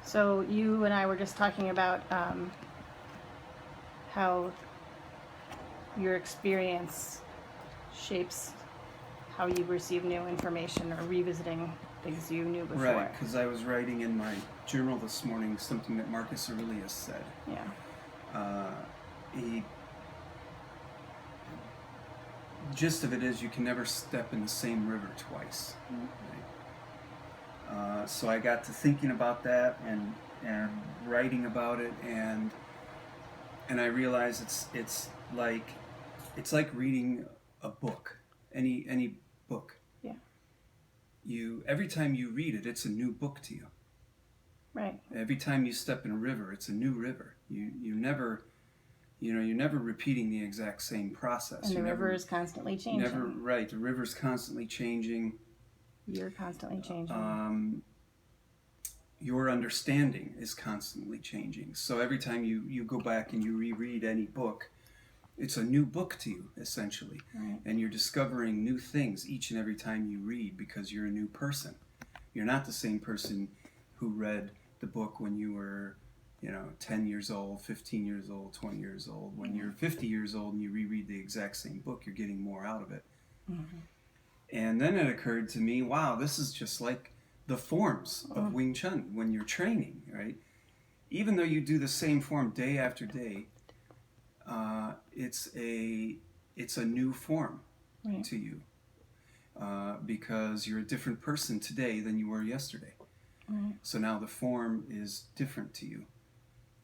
So you and I were just talking about how your experience shapes how you receive new information or revisiting things you knew before. Right, because I was writing in my journal this morning something that Marcus Aurelius said. Yeah. He gist of it is you can never step in the same river twice. Right? So I got to thinking about that and writing about it, and I realized it's like reading a book, any book. Yeah. Every time you read it, it's a new book to you. Right. Every time you step in a river, it's a new river. You're never repeating the exact same process. And the river is constantly changing. Right. The river's constantly changing. You're constantly changing. Your understanding is constantly changing. So every time you go back and you reread any book, it's a new book to you, essentially. Right. And you're discovering new things each and every time you read because you're a new person. You're not the same person who read the book when you were 10 years old, 15 years old, 20 years old. When you're 50 years old and you reread the exact same book, you're getting more out of it. Mm-hmm. And then it occurred to me, wow, this is just like the forms of Wing Chun when you're training, right? Even though you do the same form day after day, it's a new form to you because you're a different person today than you were yesterday. Right. So now the form is different to you.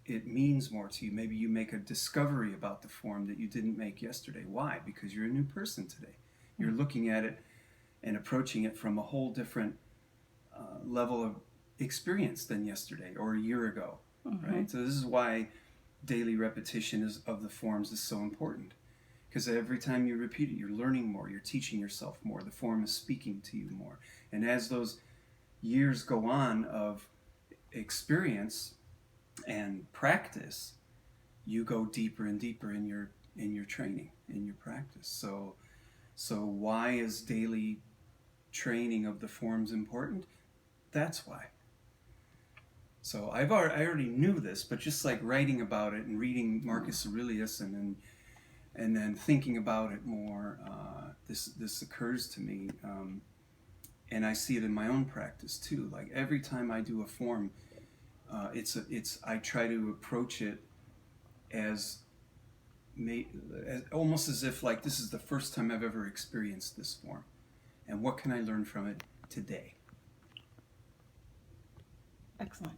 It means more to you. Maybe you make a discovery about the form that you didn't make yesterday. Why? Because you're a new person today. You're looking at it and approaching it from a whole different level of experience than yesterday or a year ago, right? So this is why daily repetition of the forms is so important. Because every time you repeat it, you're learning more, you're teaching yourself more, the form is speaking to you more. And as those years go on of experience and practice, you go deeper and deeper in your training, in your practice. So why is daily training of the forms important? That's why. So I already knew this, but just like writing about it and reading Marcus Aurelius and then thinking about it more, this occurs to me, and I see it in my own practice too. Like every time I do a form, I try to approach it as almost as if like this is the first time I've ever experienced this form, and what can I learn from it today? Excellent.